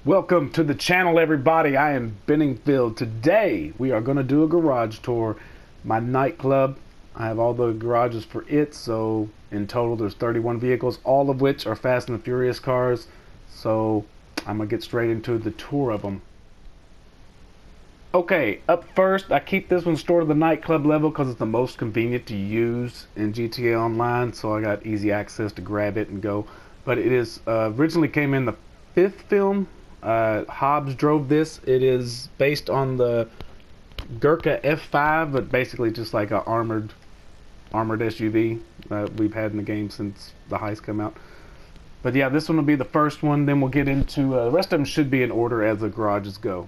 Welcome to the channel, everybody. I am Benningfield. Today we are going to do a garage tour. My nightclub. I have all the garages for it, so in total there's 31 vehicles, all of which are Fast and the Furious cars. So I'm going to get straight into the tour of them. Okay, up first, I keep this one stored at the nightclub level because it's the most convenient to use in GTA Online, so I got easy access to grab it and go. But it is originally came in the 5th film. Hobbs drove this. It is based on the Gurkha F5, but basically just like a armored SUV that we've had in the game since the heist come out. But yeah, this one will be the first one. Then we'll get into the rest of them should be in order as the garages go.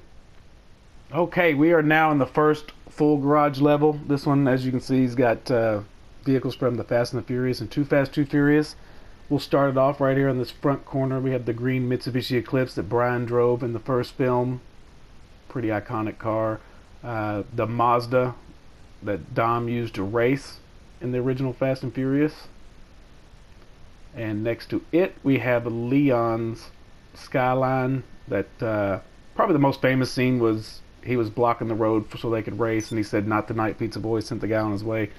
Okay, we are now in the first full garage level. This one, as you can see, has got vehicles from the Fast and the Furious and Too Fast, Too Furious. We'll start it off right here in this front corner. We have the green Mitsubishi Eclipse that Brian drove in the first film. Pretty iconic car. The Mazda that Dom used to race in the original Fast and Furious. And next to it, we have Leon's Skyline. That probably the most famous scene was he was blocking the road so they could race, and he said, "Not tonight, pizza boy," sent the guy on his way.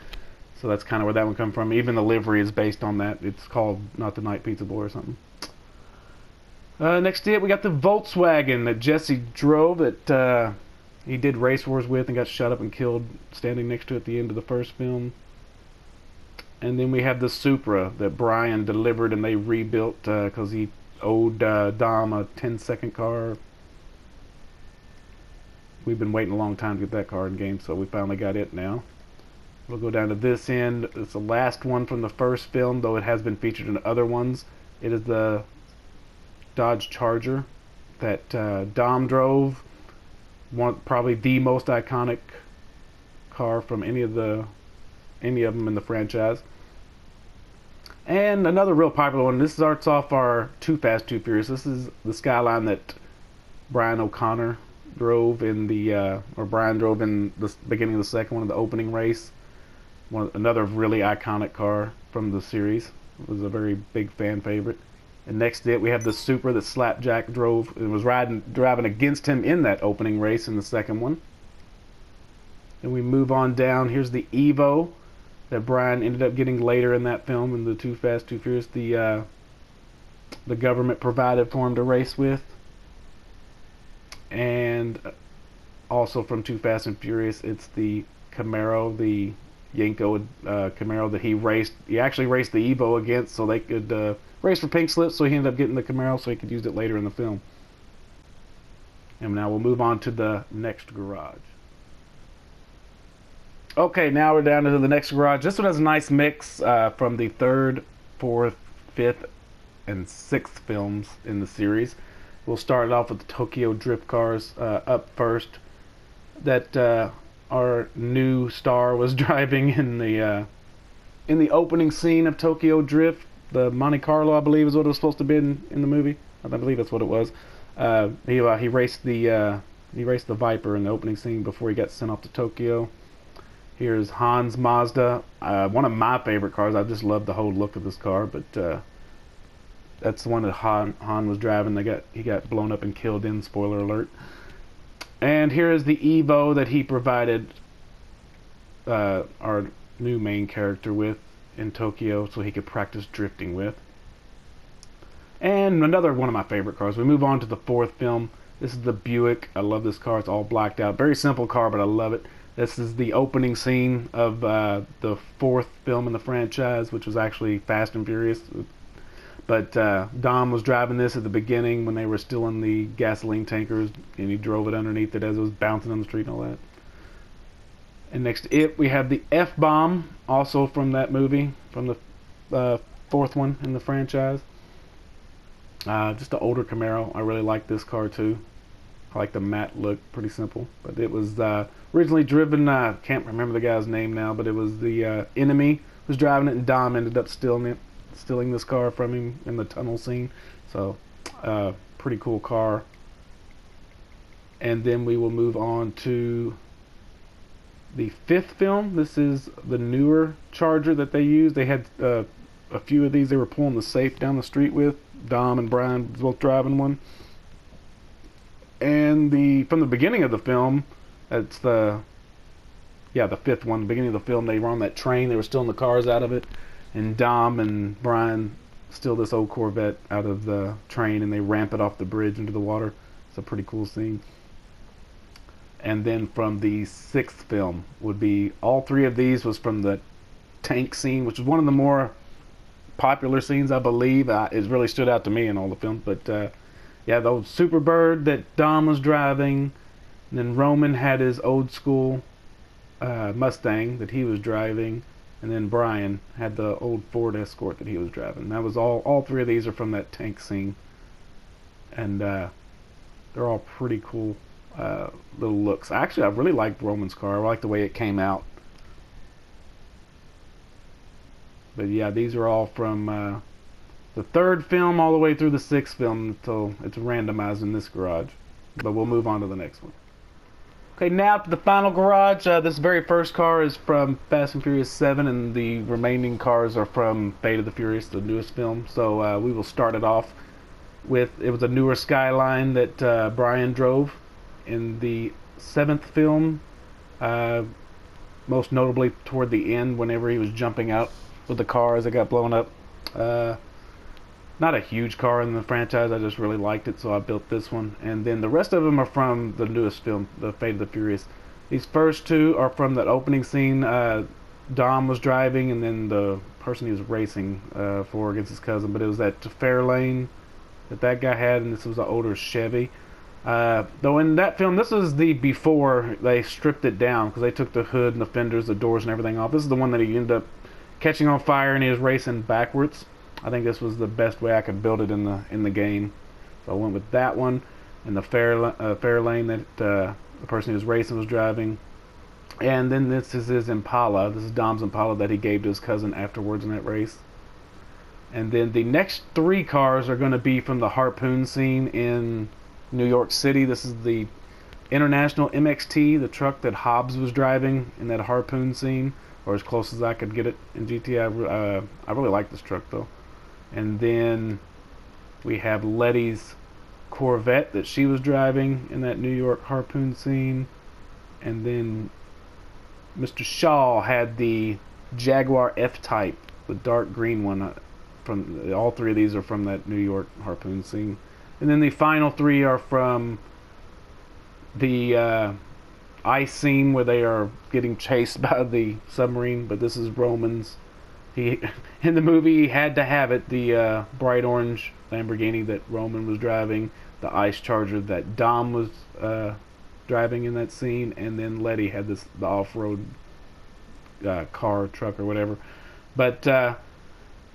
So that's kind of where that one come from. Even the livery is based on that. It's called Not the Night Pizza Boy or something. Next to it, we got the Volkswagen that Jesse drove that he did race wars with and got shot up and killed standing next to it at the end of the first film. And then we have the Supra that Brian delivered and they rebuilt because he owed Dom a 10-second car. We've been waiting a long time to get that car in game, so we finally got it now. We'll go down to this end. It's the last one from the first film, though it has been featured in other ones. It is the Dodge Charger that Dom drove. Probably the most iconic car from any of them in the franchise. And another real popular one. This starts off our Too Fast, Too Furious. This is the Skyline that Brian O'Connor drove in the Brian drove in the beginning of the second one, of the opening race. Another really iconic car from the series. It was a very big fan favorite. And next to it, we have the Supra that Slapjack drove and was driving against him in that opening race in the second one. Then we move on down. Here's the Evo that Brian ended up getting later in that film in the Too Fast, Too Furious. The government provided for him to race with. And also from Too Fast and Furious, it's the Camaro, the Yenko Camaro that he raced. He actually raced the Evo against so they could race for pink slips, so he ended up getting the Camaro so he could use it later in the film. And now we'll move on to the next garage. Okay, now we're down to the next garage. This one has a nice mix from the 3rd, 4th, 5th, and 6th films in the series. We'll start it off with the Tokyo Drift cars up first. That our new star was driving in the opening scene of Tokyo Drift. The Monte Carlo, I believe, is what it was supposed to be in the movie. I believe that's what it was. He raced the Viper in the opening scene before he got sent off to Tokyo. Here's Han's Mazda, one of my favorite cars. I just love the whole look of this car, but that's the one that Han was driving. He got blown up and killed in. Spoiler alert. And here is the Evo that he provided our new main character with in Tokyo, so he could practice drifting with. And another one of my favorite cars. We move on to the 4th film. This is the Buick. I love this car. It's all blacked out. Very simple car, but I love it. This is the opening scene of the 4th film in the franchise, which was actually Fast and Furious. But Dom was driving this at the beginning when they were still in the gasoline tankers, and he drove it underneath it as it was bouncing on the street and all that. And next to it, we have the F-Bomb, also from that movie, from the 4th one in the franchise. Just an older Camaro. I really like this car too. I like the matte look, pretty simple. But it was originally driven, can't remember the guy's name now, but it was the Enemy was driving it, and Dom ended up stealing this car from him in the tunnel scene. So pretty cool car. And then we will move on to the 5th film. This is the newer Charger that they used. They had a few of these they were pulling the safe down the street with. Dom and Brian both driving one. And from the beginning of the film, it's the fifth one. The beginning of the film, they were on that train. They were stealing the cars out of it, and Dom and Brian steal this old Corvette out of the train, and they ramp it off the bridge into the water. It's a pretty cool scene. And then from the sixth film would be, all three of these was from the tank scene, which is one of the more popular scenes, I believe. It really stood out to me in all the films. But yeah, the old Superbird that Dom was driving, and then Roman had his old school Mustang that he was driving, and then Brian had the old Ford Escort that he was driving. That was all three of these are from that tank scene, and they're all pretty cool little looks. Actually, I really liked Roman's car. I like the way it came out. But yeah, these are all from the third film all the way through the sixth film until it's randomized in this garage. But we'll move on to the next one. Okay, now to the final garage. This very first car is from Fast and Furious 7, and the remaining cars are from Fate of the Furious, the newest film. So we will start it off with, it was a newer Skyline that Brian drove in the seventh film, most notably toward the end whenever he was jumping out with the car as it got blown up. Not a huge car in the franchise, I just really liked it, so I built this one. And then the rest of them are from the newest film, the Fate of the Furious. These first two are from that opening scene. Dom was driving, and then the person he was racing for against his cousin, but it was that Fairlane that guy had, and this was an older Chevy. Though in that film, this was the before they stripped it down, because they took the hood and the fenders, the doors and everything off. This is the one that he ended up catching on fire, and he was racing backwards. I think this was the best way I could build it in the game, so I went with that one. And the Fairlane that the person who was racing was driving. And then this is his Impala. This is Dom's Impala that he gave to his cousin afterwards in that race. And then the next three cars are going to be from the Harpoon scene in New York City. This is the International MXT, the truck that Hobbs was driving in that Harpoon scene, or as close as I could get it in GTA. I really like this truck though. And then we have Letty's Corvette that she was driving in that New York Harpoon scene. And then Mr. Shaw had the Jaguar F-Type, the dark green one. From all three of these are from that New York Harpoon scene. And then the final three are from the ice scene where they are getting chased by the submarine. But this is Roman's. He, in the movie, he had to have it, the bright orange Lamborghini that Roman was driving, the Ice Charger that Dom was driving in that scene, and then Letty had the off-road car, truck, or whatever. But that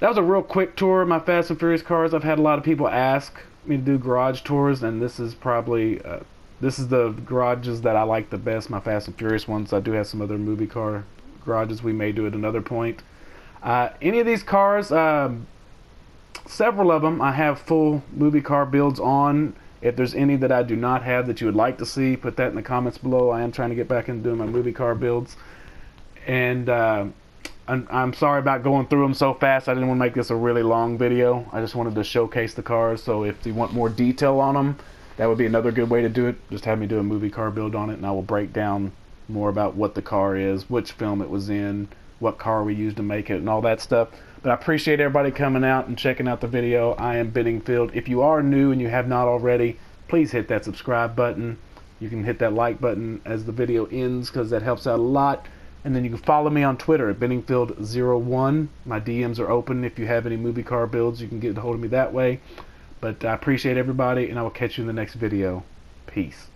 was a real quick tour of my Fast and Furious cars. I've had a lot of people ask me to do garage tours, and this is probably this is the garages that I like the best, my Fast and Furious ones. I do have some other movie car garages we may do at another point. Any of these cars, several of them, I have full movie car builds on. If there's any that I do not have that you would like to see, put that in the comments below. I am trying to get back into doing my movie car builds. And I'm sorry about going through them so fast. I didn't want to make this a really long video. I just wanted to showcase the cars. So if you want more detail on them, that would be another good way to do it. Just have me do a movie car build on it, and I will break down more about what the car is, which film it was in, what car we used to make it, and all that stuff. But I appreciate everybody coming out and checking out the video. I am Benningfield. If you are new and you have not already, please hit that subscribe button. You can hit that like button as the video ends, because that helps out a lot. And then you can follow me on Twitter at Benningfield01. My DMs are open. If you have any movie car builds, you can get a hold of me that way. But I appreciate everybody, and I will catch you in the next video. Peace.